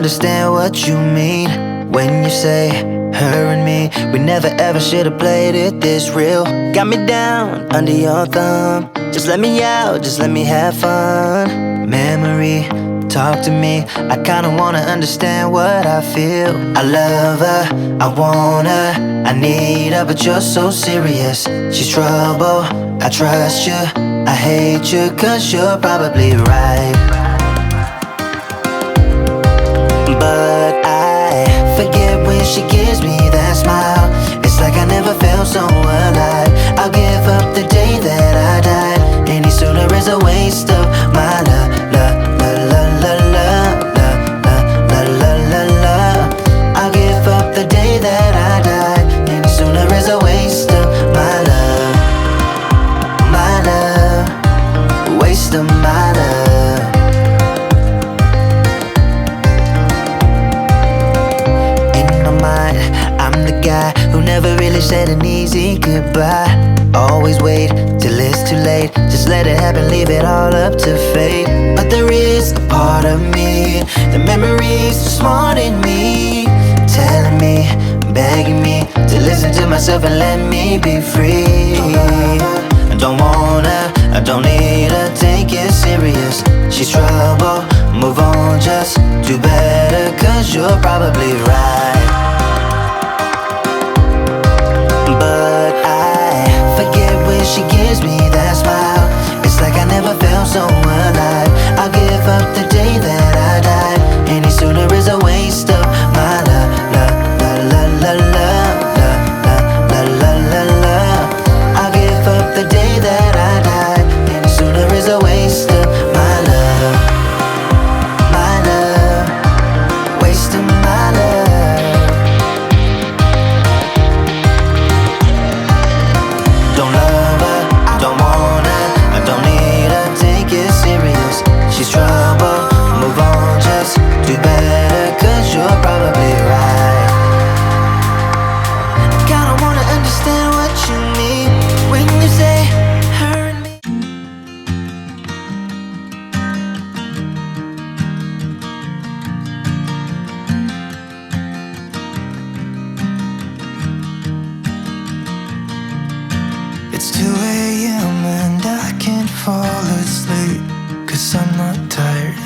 understand what you mean when you say her and me, we never ever should've played it this real. Got me down under your thumb. Just let me out, just let me have fun. Memory, talk to me. I kinda wanna understand what I feel. I love her, I want her, I need her, but you're so serious. She's trouble, I trust you, I hate you, cause you're probably right. But I forget when she gives me that smile. It's like I never felt so alive. I'll give up the day that I died. Any sooner is a waste of my love, love, love, love, love, love, love, love, love, love. I'll give up the day that I died. Any sooner is a waste of my love, waste of my love. I'm the guy who never really said an easy goodbye. Always wait till it's too late. Just let it happen, leave it all up to fate. But there is a part of me, the memories are smart in me, telling me, begging me to listen to myself and let me be free. I don't want her, I don't need her, take it serious. She's trouble, move on, just do better, cause you're probably right. But I forget when she gives me that smile. It's like I never felt so alive. I'll give up the day that I died. Any sooner is a waste of my love, love, love, love, love, love, love, love, love, love. I'll give up the day that I died. Any sooner is a waste of my love, waste of my love. She's trouble, move on, just do better, cause you're probably right. I kinda wanna understand what you mean when you say her and me. It's 2 a.m. and I can't fall asleep, cause I'm not tired.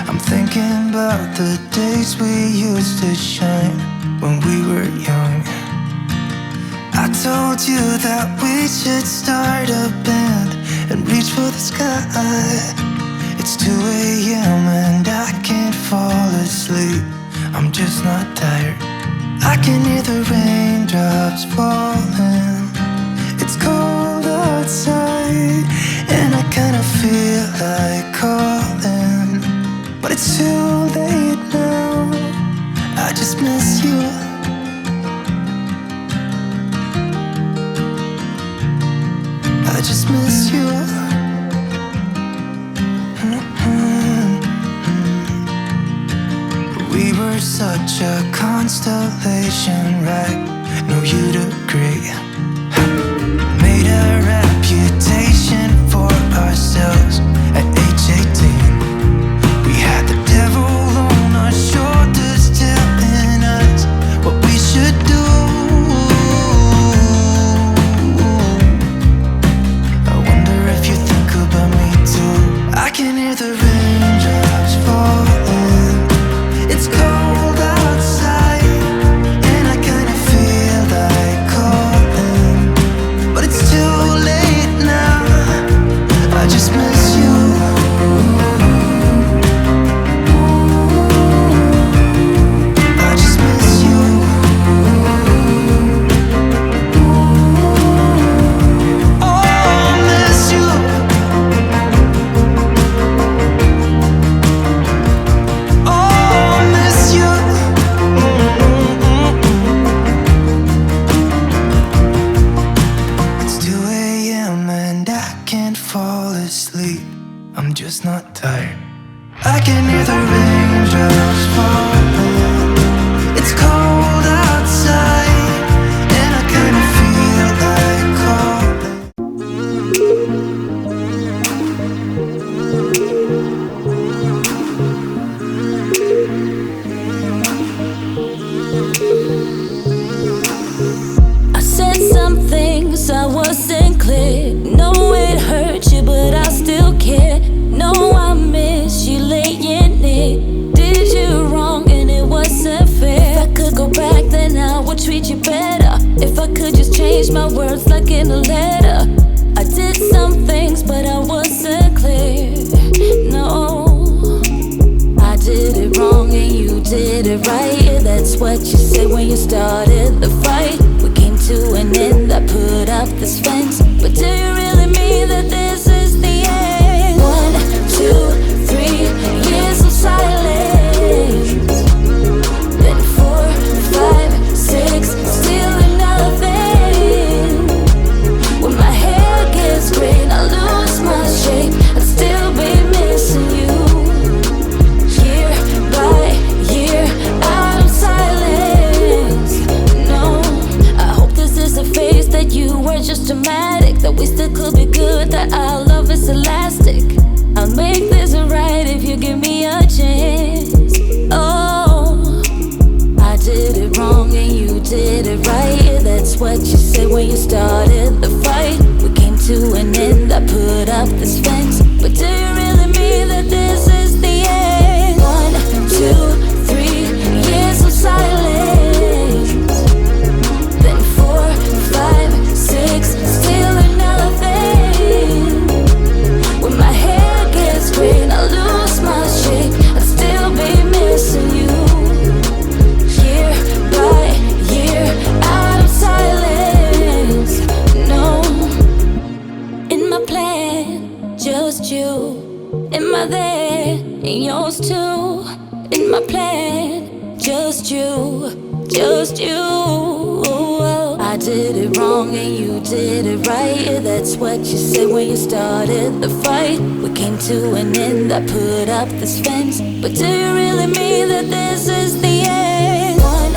I'm thinking about the days we used to shine when we were young. I told you that we should start a band and reach for the sky. It's 2 a.m. and I can't fall asleep, I'm just not tired. I can hear the raindrops falling. It's cold outside and I kinda feel like calling, but it's too late now. I just miss you. I just miss you. We were such a constellation, right? No, you'd agree. Made a reputation for ourselves at age 18. We had the devil on our shoulders telling us what we should do. I wonder if you think about me too. I can hear the raindrops falling. It's cold outside and I kinda feel like calling, but it's too late. words like in a letter. I did some things, but I wasn't clear. No, I did it wrong and you did it right. Yeah, that's what you said when you started the fight. We came to an end, I put up this fence. But do you really mean that this is the end? 1, 2, 3 years of silence. Then 4, 5, 6, still nothing. When my hair gets gray and I lose my shape, I'd still be missing you. Year by year, out of silence. No, I hope this is a phase that you were just dramatic, that we still could be good, that our love is elastic. I'll make this right if you give me a chance. Oh, I did it wrong and you did it right. Yeah, that's what you said when you started the fight. We came to an end, I put up this fence. But do you really mean that this is the end? 1, 2, 3 years of silence. Then 4, 5, 6, still nothing. When my hair gets gray and I lose my shape, I'd still be missing you. Year by year, out of silence. No, in my plan, just you. In my there, and yours too. In my plan, just you, just you. I did it wrong and you did it right. Yeah, that's what you said when you started the fight. We came to an end, I put up this fence. But do you really mean that this is the end? 1,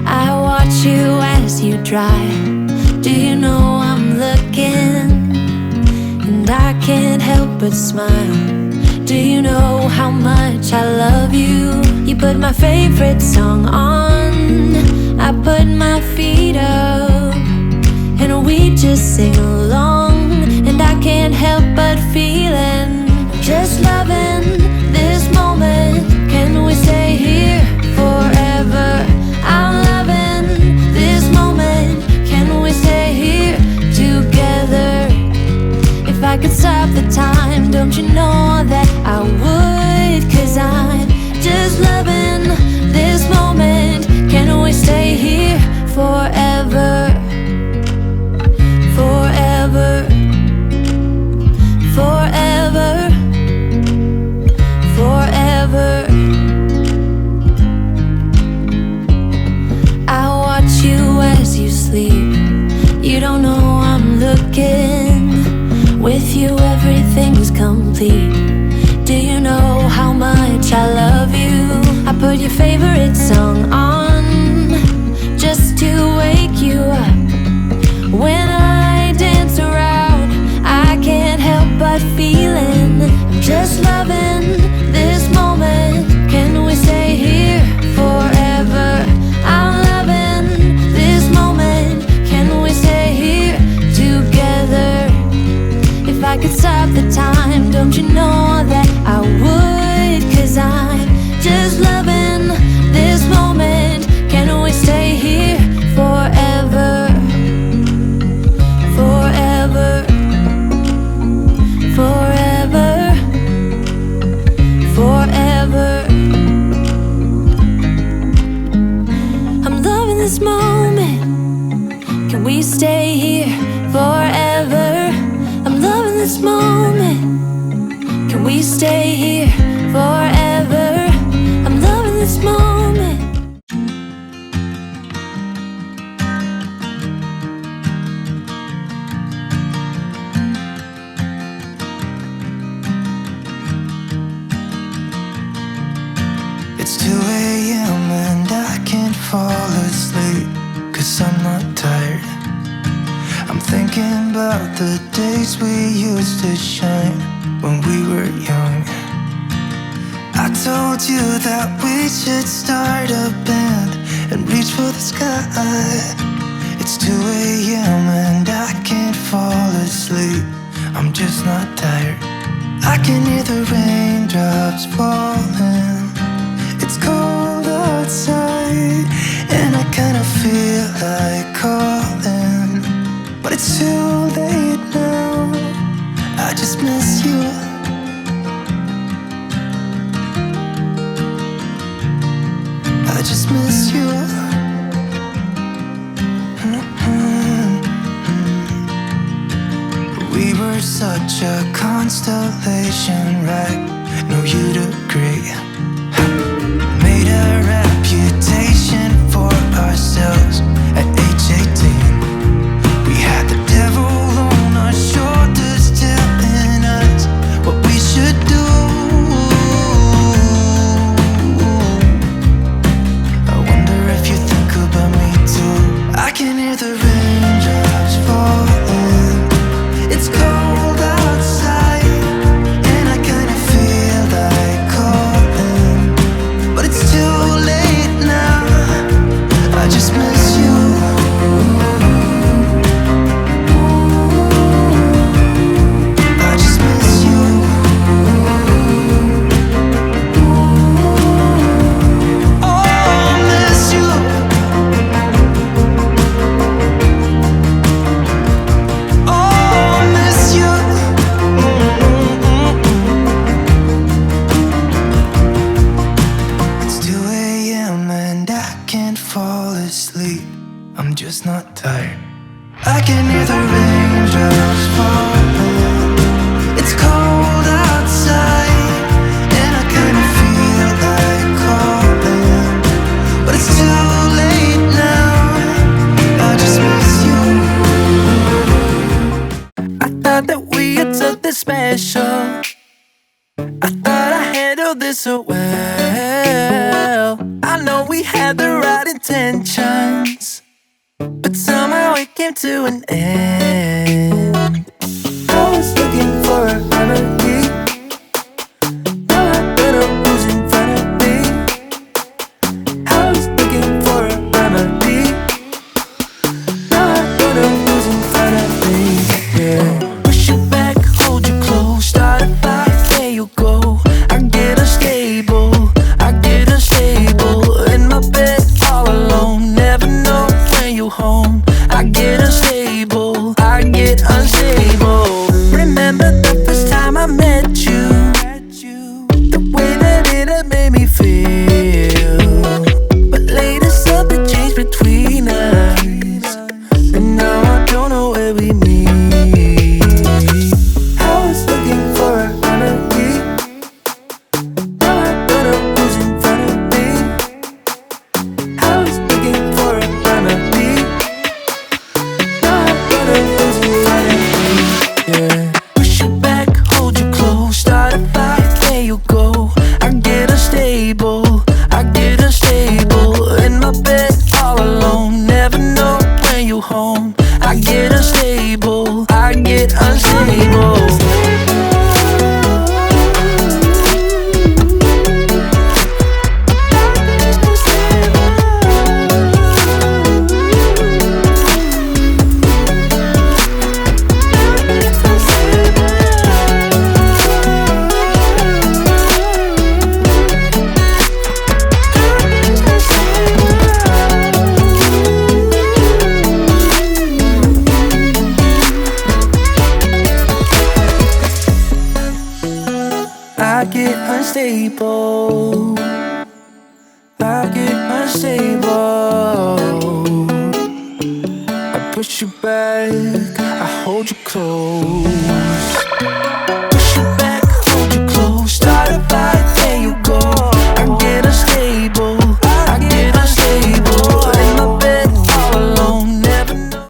I watch you as you drive. Do you know I'm looking? And I can't help but smile. Do you know how much I love you? You put my favorite song on, I put my feet up, and we just sing along. And I can't help but feeling, just loving this moment. Can we stay here forever? I'm loving this moment. Can we stay here together? If I could stop the time, don't you know that I would? 'Cause I'm just loving this moment. Can we stay here forever? Forever. Forever. Forever. I watch you as you sleep. You don't know I'm looking. With you everything's complete. Do you know how much I love you? I put your favorite song on just to wake you up. When I dance around, I can't help but feeling, I'm just loving this moment. Can we stay here forever? I'm loving this moment. Can we stay here together? If I could stop the time, don't you know that I would? 'Cause I'm just loving this moment. Can we stay here forever? Forever. Forever. Forever. I'm loving this moment. Can we stay here forever? I'm loving this moment. Can we stay here forever? I'm loving this moment. It's 2 a.m. and I can't fall asleep, 'cause I'm not tired. I'm thinking about the days we used to shine when we were young. I told you that we should start a band and reach for the sky. It's 2 a.m. and I can't fall asleep, I'm just not tired. I can hear the raindrops falling. It's cold outside, and I kinda feel like calling, but it's too late now. I just miss you. I just miss you. We were such a constellation, right? No, you'd agree. Made a reputation for ourselves at age 18. We had the devil on our shoulders telling us what we should do. I wonder if you think about me too. I can hear the raindrops falling. It's cold outside, and I kinda feel like calling, but it's too late now. I just miss you. I just miss you. Oh, I miss you. Oh, I miss you. It's 2 a.m. and I can't fall asleep. I'm just not tired. I can hear the raindrops falling. It's cold outside, and I kinda feel like calling, but it's too late now. I just miss you. I thought that we had something special. I thought I handled this so well. I know we had the right intentions, but somehow it came to an end. I was looking for a remedy. Now I better who's in front of me. I was looking for a remedy. Now I better who's in front of me. Yeah. Push you back, hold you close, start a fight, there you go. I get unstable, I get unstable. In my bed all alone, never know when you're home. I get unstable, I get unstable. Remember the first time I met you, the way that it had made me feel. But later something changed between us, and now I don't know where we meet. I was looking for a remedy. Now I don't know who's in front of me. I was looking for a remedy. Now I don't know who's in front of me. Yeah. Push you back, hold you close, start a fight, there you go. I get unstable, I get unstable. In my bed all alone, never know when you're home. I get unstable, I get unstable. I get unstable, I get unstable. I push you back, I hold you close.